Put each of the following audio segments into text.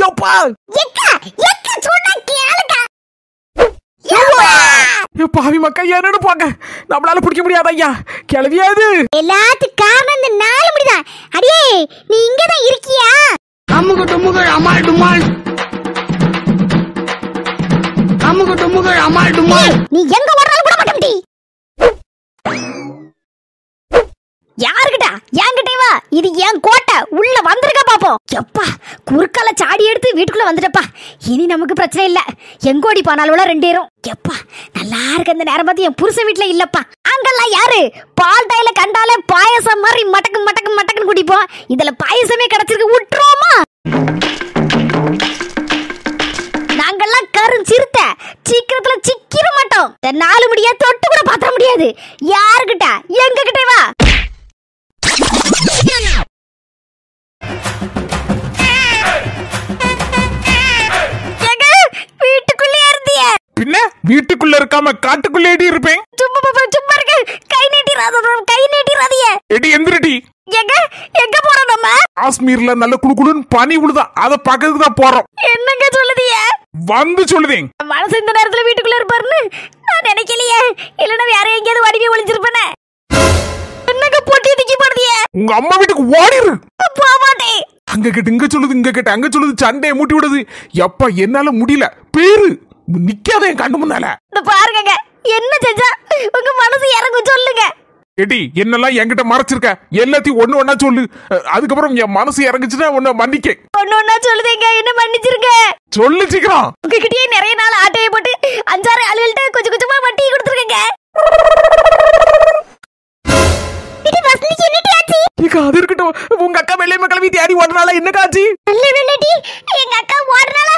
எப்பா எக்கா எக்கா சொன்னா கேளுடா. பாவி மக்கா என்னன்னு போங்க, நம்மளால பிடிக்க முடியாது ஐயா. கிளவியாது எல்லாத்துக்கு காரணம் இந்த 4 முடிதான். அடியே நீ இங்கதான் இருக்கியா? அமுகு டுமுகு அமால் டுமால், அமுகு டுமுகு அமால் டுமால். நீ எங்க ஓடுறாலும் கூட மாட்டேன்டி. யாருக்கிட்ட? என்கிட்ட வா, இது என் கோட்டை. உள்ள வந்திருக்க பாப்போம். எப்பா குறுக்கால சாடி எடுத்து வீட்டுக்குள்ள வந்துட்டப்பா. இனி நமக்கு பிரச்சனை இல்ல. எங்கோடி போனாலும் 2 ஏறும். எப்பா நல்லா இருக்கு. அந்த நேரம் பார்த்து என் புருஷன் வீட்டுல இல்லப்பா. அங்கெல்லாம் யாரு பால் டாயில கண்டாலே பாயசம் மாதிரி மட்டக்கு மட்டக்கு மட்டக்குன்னு குடிப்போம். இதுல பாயசமே கிடைச்சிருக்கு, விட்டுருவோமா? நாங்கெல்லாம் கருஞ்சிருத்த சீக்கிரத்துல சிக்கிர மாட்டோம். 4 முடியா தொட்டு கூட பாத்திர முடியாது. யாருக்கிட்ட? எங்க கிட்ட வா. வீட்டுக்குள்ளே இருந்திய? பின்ன வீட்டுக்குள்ள இருக்காம காட்டுக்குள்ளே இருப்பேன். சும்மா இருக்க. கை நீட்டிராதிய. எடி எந்திரடி. எங்க எங்க போறோம் நம்ம? காஷ்மீர்ல நல்ல குளுகுளுன்னு பனி விழுதா, அத பக்கத்துக்கு தான் போறோம். என்னங்க சொல்லுதிய? வந்து சொல்லுதேன். மனசு இந்த நேரத்துல வீட்டுக்குள்ள இருப்பாருன்னு நான் நினைக்கலையே. இல்லன்னா வேற எங்கேயாவது வடிவே ஒளிஞ்சிருப்பேனே. என்னங்க போட்டி தூக்கி போடுதிய? உங்க அம்மா வீட்டுக்கு ஓடிரு. போமாட்டே. அங்க கிட்ட இங்க சொல்லுது, இங்க கிட்ட அங்க சொல்லுது, சண்டையை மூட்டி விடுது. எப்பா என்னால முடியல. பேரு நிக்காத என் கண்ணு முன்னால. பாருங்க என்ன செஞ்சா உங்க மனசு இறங்கும் சொல்லுங்க. எடி என்னெல்லாம் என்கிட்ட மறைச்சிருக்க எல்லாத்தையும் ஒண்ணு ஒண்ணா சொல்லு. அதுக்கப்புறம் என் மனசு இறங்குச்சுன்னா உன்னை மன்னிக்க. ஒண்ணு சொல்லுதேங்க, என்ன மன்னிச்சிருங்க. சொல்லு சீக்கிரம். உங்ககிட்டயே நிறைய நாள் ஆட்டையை போட்டு 5-6 ஆளுகள்ட்ட கொஞ்சம் கொஞ்சமா வட்டி கொடுத்துருக்கேங்க. அது இருக்கட்டும். உங்க அக்கா வெள்ளை மக்களவி தேடி ஓடுனால என்ன காட்சி? எங்க அக்கா ஓடுனால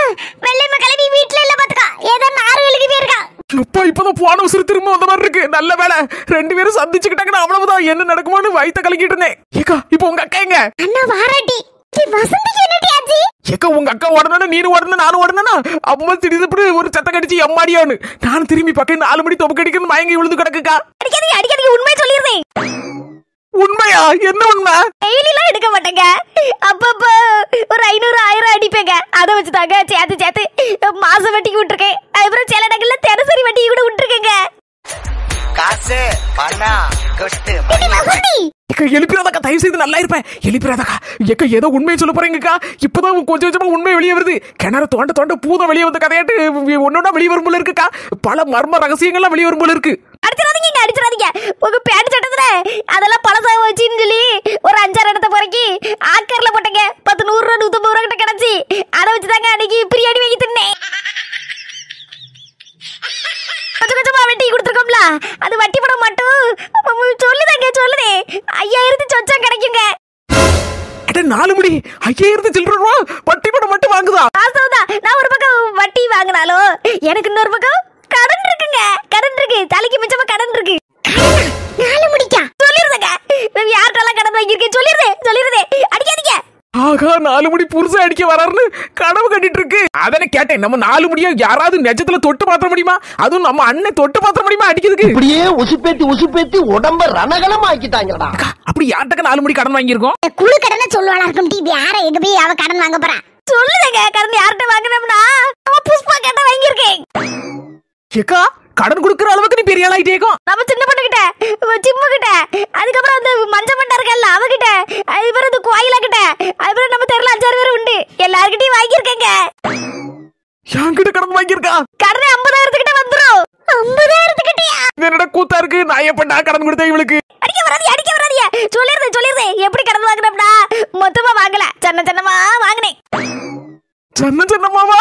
வெள்ளை மக்களவி வீட்டுல இல்ல பாத்துக்கா. ஏதோ 6 வேலைக்கு போயிருக்கா. அப்பா இப்பதான் போன வருஷம் திரும்ப வந்த மாதிரி இருக்கு. நல்ல வேலை 2 பேரும் சந்திச்சுக்கிட்டாங்கன்னா அவ்வளவுதான். என்ன நடக்குமோன்னு வயித்த கலக்கிட்டு இருந்தேன். ஏக்கா இப்போ உங்க அக்கா எங்க? அண்ணா வாராட்டி. வசந்திக்கு என்னடி ஆச்சு? ஏக்கா உங்க அக்கா ஓடனா நீனு ஓடனா நானும் ஓடனா அப்பமா திடீர்னு ஒரு சத்தம் கடிச்சு எம்மாடியான்னு நான் திரும்பி பக்கம் 4 மணி தொப்பு கடிக்கணும் மயங்கி விழுந்து கிடக்குக்கா. அடிக்காதீங்க உண்மையை சொல்லிடுறேன். உண்மையா? என்ன உண்மை? டெய்லிலாம் எடுக்க மாட்டேங்க. அப்பப்ப ஒரு 500-1000 அடிப்பேங்க. அதை வச்சுதாங்க சேர்த்து மாச வட்டிக்கு விட்டுருக்கேன். அதுக்கப்புறம் சில இடங்கள்ல தினசரி வட்டிக்கு கூட விட்டுருக்கேங்க. காசு பணம் கொட்டு எழுப்பிடாதக்கா, தயவு செய்து நல்லா இருப்பேன். எழுப்பிடாதக்கா. ஏக்கா ஏதோ உண்மையை சொல்ல போறீங்கக்கா. இப்பதான் கொஞ்சம் கொஞ்சமா உண்மை வெளியே வருது. கிணறு தோண்ட பூதம் வெளியே வந்த கதையாட்டு ஒன்னொன்னா வெளியே வரும் போல இருக்குக்கா. பல மர்ம ரகசியங்கள்லாம் வெளியே வரும் போல இருக்கு. அடிச்சிடாதீங்க. உங்க பேண்ட் சட்டத்துல அதெல்லாம் பழசாக வச்சுன்னு சொல்லி ஒரு 5-6 இடத்த பொறுக்கி ஆக்கர்ல போட்டங்க. 10 100 ரூபா 150 ரூபா கிட்ட கிடைச்சி. அதை வச்சுதாங்க அன்னைக்கு பிரியாணி வாங்கி தின்னேன். கொஞ்சம் கொஞ்சமா வட்டி கொடுத்துருக்கோம்ல, அது வட்டி படம் மட்டும் சொல்லுதே 5000 சொச்சம் கிடைக்குங்க. 4 மணி 5000 சில்லற ரூபா வட்டி படம் மட்டும் வாங்குதா? நான் ஒரு பக்கம் வட்டி வாங்கினாலும் எனக்கு இன்னொரு பக்கம் கடன் இருக்குங்க. கடன் இருக்கு, தலைக்கு மிச்சமா கடன் இருக்கு. 4 மணிக்கா சொல்லிருந்தேங்க. யார்கிட்டலாம் கடன் வாங்கியிருக்கேன் சொல்லிருதே. அடிக்காதீங்க. ஆகா 4 மணி புருஷன் அடிக்க வராருன்னு கனவு கட்டிட்டு இருக்கு. அதனை கேட்டேன். நம்ம 4 மணியா யாராவது நெஜத்துல தொட்டு பாத்திர முடியுமா? அதுவும் நம்ம அண்ணன் தொட்டு பாத்திர முடியுமா அடிக்கிறதுக்கு? இப்படியே உசுப்பேத்தி உடம்ப ரணகலம் ஆக்கிட்டாங்கடா. அப்படி யார்கிட்ட 4 மணி கடன் வாங்கியிருக்கோம்? குழு கடனை சொல்லுவாளா இருக்கும். டிவி யார எங்க போய் அவ கடன் வாங்க போறா? சொல்லுதேங்க. கடன் யார்கிட்ட வாங்கினோம்னா அவன் புஷ்பா கேட்ட வாங்கியிருக்கேன். ஏக்கா கடன் கொடுக்கற அளவுக்கு நீ பெரிய ஆளாயிட்டேக்கும். நம்ம சின்ன பொண்ணுகிட்ட, சிம்மு கிட்ட, அதுக்கப்புறம் அந்த மஞ்ச மண்டா இருக்கல்ல அவகிட்ட, அதுக்கப்புறம் அந்த கோயில கிட்ட, அதுக்கப்புறம் நம்ம தெருல 5-6 பேர் உண்டு. எல்லார்கிட்டயும் வாங்கியிருக்கேங்க. யாங்கிட்ட கடன் வாங்கியிருக்கா? கடனே 50,000 கிட்ட வந்துரும். 50,000 கிட்டயா? என்னடா கூத்தா இருக்கு. நான் எப்படா கடன் கொடுத்தேன் இவளுக்கு? அடிக்க வராதியா. சொல்லிருதே. எப்படி கடன் வாங்கினோம்னா மொத்தமா வாங்கல, சின்னமா வாங்கினேன். சின்னமாவா?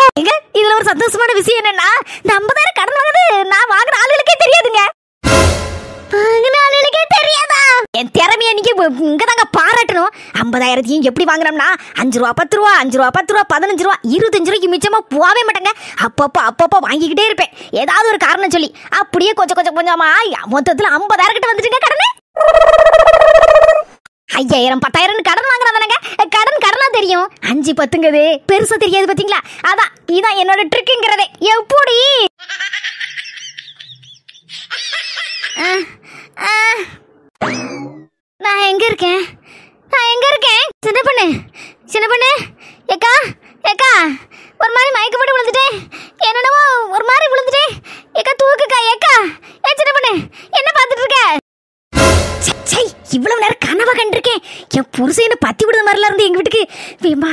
இதுல ஒரு சந்தோஷமான விஷயம் என்னன்னா, இந்த 50,000 கடன் வாங்குது நான் வாங்கின ஆளுகளுக்கே தெரியாதுங்க. வாங்கின ஆளுகளுக்கே தெரியாதா? என் திறமையை நீங்க இங்கதாங்க பாராட்டணும். 50,000 எப்படி வாங்கினோம்னா 5 ரூபா 10 ரூபா 5 ரூபா 10 ரூபா 15 ரூபா 25 ரூபாய்க்கு மிச்சமா போவே மாட்டேங்க. அப்பப்போ வாங்கிக்கிட்டே இருப்பேன். ஏதாவது ஒரு காரணம் சொல்லி அப்படியே கொஞ்சமா மொத்தத்துல 50,000 கிட்ட வந்துட்டுங்க கடனே. 5000 10,000 கடன் வாங்குறாங்க. கடனா தெரியும், 5 10ங்கிறது பெருசா தெரியாது பாத்தீங்களா? அதான் இதான் என்னோட ட்ரிக்குங்கிறதே. எப்படி நான் எங்க இருக்கேன்? சின்ன பொண்ணு ஏக்கா ஏக்கா ஒரு மாதிரி மயக்க போட்டு விழுந்துட்டேன். என்னென்னவோ ஒரு மாதிரி விழுந்துட்டேன். ஏக்கா தூக்குக்கா. ஏக்கா ஏ சின்ன பொண்ணு என்ன பார்த்துட்டு இருக்க? சை இவ்வளவு நேரம் கனவா கண்டிருக்கேன். என் புருஷனை பத்தி விடுற மாதிரிலாம் இருந்து எங்க வீட்டுக்கு வேமா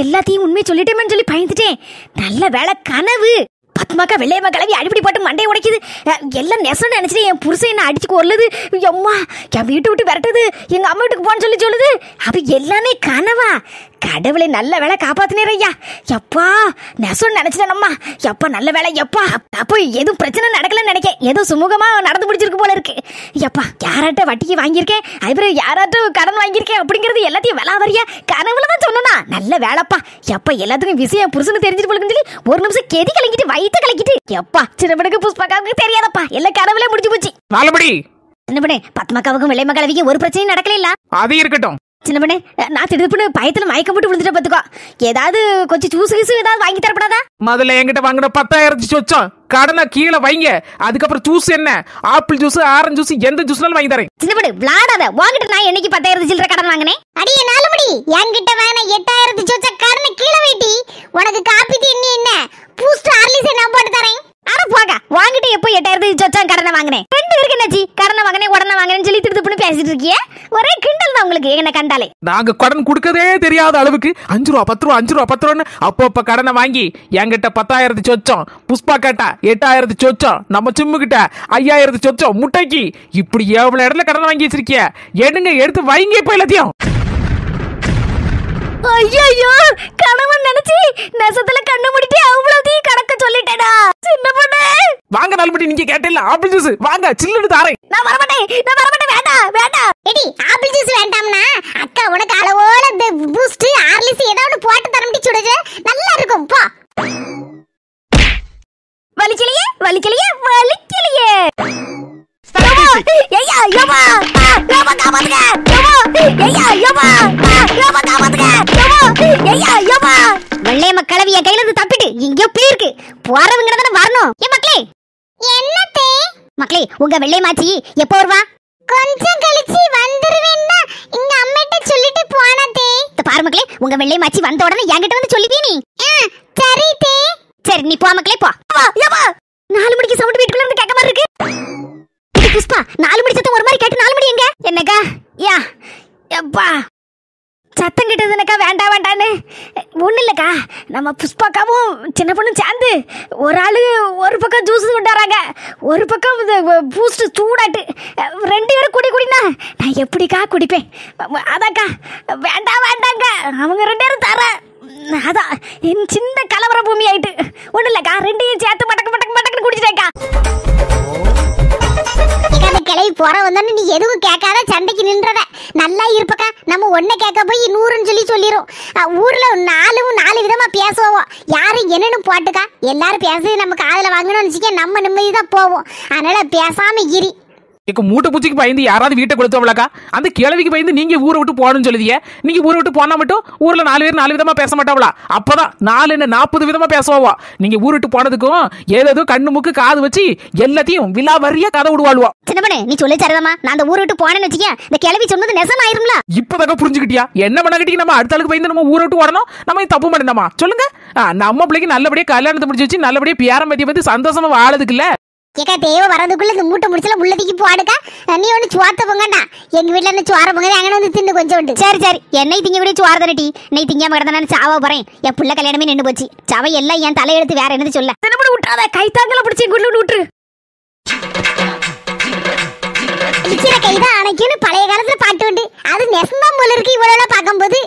எல்லாத்தையும் உண்மையை சொல்லிட்டேன்னு சொல்லி பயந்துட்டேன். நல்ல வேலை கனவு. பத்மாக்கா வெள்ளையம்மா கிளவி அடிப்படி போட்டு மண்டையை உடைக்குது. எல்லாம் நெசன்னு நினைச்சிட்டு என் புருஷன் என்ன அடிச்சு கொல்லுது. அம்மா என் வீட்டு விட்டு விரட்டுது. எங்க அம்மா வீட்டுக்கு போன்னு சொல்லி சொல்லுது. அப்ப எல்லாமே கனவா? கடவுளை நல்ல வேலை காப்பாத்தினேன் ஐயா. எப்பா நெசன்னு நினைச்சிட்டேனம்மா. எப்பா நல்ல வேலை. எப்பா அப்போ எதுவும் பிரச்சனை நடக்கலன்னு நினைக்க. ஏதோ சுமூகமா நடந்து பிடிச்சிருக்கு போல இருக்கு. எப்பா யாராட்ட வட்டிக்கு வாங்கியிருக்கேன், அதுபோல யாராட்டும் கடன் வாங்கியிருக்கேன் அப்படிங்கிறது எல்லாத்தையும் விளாவரியா கனவுல தான் சொன்னா. நல்ல வேலைப்பா. எப்பா எல்லாத்துக்கும் விஷயம் புருஷனு தெரிஞ்சுட்டு போலுக்குன்னு சொல்லி ஒரு நிமிஷம் கெதி கலங்கிட்டு வயிற்று கலக்கிட்டு எப்பா சின்ன படுக்கு புஷ்பாக்காவுக்கு தெரியாதப்பா. எல்லாம் கனவுல முடிஞ்சு போச்சு. நாலுபடி சின்ன பண்ணு பத்மாக்காவுக்கும் வெள்ளையம்மா கிளவிக்கும் ஒரு பிரச்சனையும் நடக்கல இல்ல? அது இருக்கட்டும். சின்ன பண்ணு நான் திடுப்புன்னு பயத்துல மயக்கம் போட்டு விழுந்துட்டு பாத்துக்கோ. ஏதாவது கொஞ்சம் ஜூஸ் கீசு ஏதாவது வாங்கி தரப்படாதா? முதல்ல என்கிட்ட வாங்கின 10,000 சொச்சம் கடனை கீழே வைங்க. அதுக்கப்புறம் ஜூஸ் என்ன, ஆப்பிள் ஜூஸ், ஆரஞ்சு ஜூஸ், எந்த ஜூஸ்னாலும் வாங்கி தரேன். சின்ன பண்ணு விளாடாத. வாங்கிட்டு நான் என்னைக்கு 10,000 சில்லற கடன் வாங்கினேன்? அடியே நாலுமணி என்கிட்ட வாங்கின 8,000 சொச்ச கடனை கீழே வைட்டி. உனக்கு காப்பி தண்ணி என்ன பூஸ்ட் ஹார்லிக்ஸ் நான் போட்டு தரேன். அட போக வாங்கிட்டு எப்போ 8,000 சொச்சம் கடனை வாங்கினேன்? 2 பேருக்கு என்னாச்சு? கடனை வாங்கினேன் உடனே வாங்கினேன்னு சொல்லி திடுப்புன்னு பேசிட்டு இருக்கியே. ஒரே கிண்டல் தான் உங்களுக்கு என்ன கண்டாலே. நாங்க கடன் கொடுக்கதே தெரியாத அளவுக்கு 5 ரூபா 10 ரூபா 5 ரூபா 10 ரூபான்னு அப்பப்ப கடனை வாங்கி என்கிட்ட 10,000 சொச்சம், புஷ்பா கேட்டா 8,000 சொச்சம், நம்ம சிம்மு கிட்ட 5,000 சொச்சம் முட்டைக்கு. இப்படி எவ்வளவு இடத்துல கடன் வாங்கி வச்சிருக்கிய? எடுங்க எடுத்து வைங்க இப்ப எல்லாத்தையும். ஐயோ கணவன் நினைச்சு நெசத்துல கண்ணு முடிட்டு அவ்வளவு கணக்க சொல்லிட்டேடா. சின்ன பொண்ணு வாங்க நாலுபடி, நீங்க கேட்டல ஆப்பிள் ஜூஸ் வாங்க, சில்லுன்னு தாரேன். நான் வரமாட்டேன் வேண்டாம் வேண்டாம். எடி ஆப்பிள் ஜூஸ் வேண்டாம்னா அக்கா உனக்கு அளவோல இந்த பூஸ்ட் ஹார்லிக்ஸ் ஏதாவது போட்டு தரம்டி சுடுது நல்லா இருக்கும் போ. வலிக்கலையே ஐயா யமா யமா காப்பாத்துங்க. ஐயா யமா காப்பாத்துங்க. ஐயா யமா வெள்ளையம்மா கிளவி என் கையில இருந்து தப்பிட்டு இங்க போயிருக்கு. போறவங்க தானே வரணும். ஏ மக்களே என்னத்தே மக்களே உங்க வெள்ளையம்மாச்சி எப்போ வருவா? கொஞ்சம் கழிச்சு வந்துருவேன்னா இங்க அம்மிட்ட சொல்லிட்டு போனதே. பாரு மக்களே உங்க வெள்ளையம்மாச்சி வந்த உடனே என்கிட்ட வந்து சொல்லிப்பீ நீ. சரி தே. சரி நீ போ மக்களே போ. யமா 4 மணிக்கு சவுண்ட் வீட்டுக்குள்ள இருந்து கேட்க மாதிரி இருக்கு. புஷ்பா 4 மணி சத்தம் ஒரு மாதிரி கேட்டு 4 மணி எங்க? என்னக்கா யா எப்பா சத்தம் கிட்டதுனக்கா வேண்டான்னு ஒன்றும் இல்லைக்கா. நம்ம புஷ்பாக்காவும் சின்ன பொண்ணும் சேர்ந்து ஒரு ஆளு ஒரு பக்கம் ஜூஸ் கொண்டாடுறாங்க, ஒரு பக்கம் பூஸ்ட் சூடாட்டு. 2 பேரும் குடினா நான் எப்படிக்கா குடிப்பேன்? அதாக்கா வேண்டாங்க அவங்க 2 பேரும் தர. அதான் என் சின்ன கலவர பூமி ஆயிட்டு. ஒன்றும் இல்லைக்கா 2 சேர்த்து மடக்கு குடிச்சிட்டேக்கா. கிளவி போற வந்தோன்னு நீ எதுவும் கேட்காத சண்டைக்கு நின்றத நல்லா இருப்பக்கா. நம்ம ஒன்ன கேட்க போய் 100ன்னு சொல்லிரும். ஊர்ல 4 விதமா பேசுவோம். யாரும் என்னன்னு போட்டுக்கா எல்லாரும் பேசுறது நம்ம காதுல வாங்கணும்னு வச்சுக்க நம்ம நிம்மதிதான் போவோம். அதனால பேசாம இரு. இக்க மூட்டை பூச்சிக்கு பயந்து யாராவது வீட்டை கொடுத்தவளக்கா? அந்த கிழவிக்கு பயந்து நீங்க ஊரை விட்டு போகணும்னு சொல்லுதிய. நீங்க ஊரை விட்டு போனா மட்டும் ஊர்ல 4 பேர் 4 விதமா பேச மாட்டாவளா? அப்பதான் 4 என்ன 40 விதமா பேசுவா. நீங்க ஊர் விட்டு போனதுக்கும் ஏதோ கண்ணு மூக்கு காது வச்சு எல்லாத்தையும் விலாவரியா கதை விடுவாளுவா. சின்ன பண்ணு நீ சொல்லி சரிதாமா. நான் அந்த ஊரை விட்டு போனேன்னு வச்சுக்க இந்த கிழவி சொன்னது நெசம் ஆயிரும்ல. இப்பதாக்க புரிஞ்சுக்கிட்டியா? என்ன பண்ணாக்கிட்டீங்க? நம்ம அடுத்த ஆளுக்கு பயந்து நம்ம ஊரை விட்டு ஓடணும். நம்ம தப்பு பண்ணணுமா சொல்லுங்க? நம்ம பிள்ளைக்கு நல்லபடியா கல்யாணத்தை முடிச்சு வச்சு நல்லபடியா பேரம் பத்தி வந்து சந்தோஷமா வாழதுக்கு இல்ல. கேக்கா தேவை வரதுக்குள்ள இந்த மூட்டை முடிச்சல உள்ளதிக்கு போடுக்கா. நீ ஒண்ணு சுவாத்த பொங்கண்டா. எங்க வீட்டுல இருந்து சுவார பொங்க அங்கே வந்து தின்னு கொஞ்சம் உண்டு. சரி என்னை திங்க விட சுவார தானே. நீ திங்காம கிடந்தானு சாவ போறேன். என் புள்ள கல்யாணமே நின்று போச்சு. சவை எல்லாம் என் தலையெடுத்து வேற என்னது சொல்ல. தினப்படி விட்டாத கைத்தாங்கல பிடிச்சி குள்ள விட்டுரு. கைதான் அணைக்குன்னு பழைய காலத்துல பாட்டு உண்டு. அது நெசந்தா போல இருக்கு இவ்வளவு பார்க்கும்போது.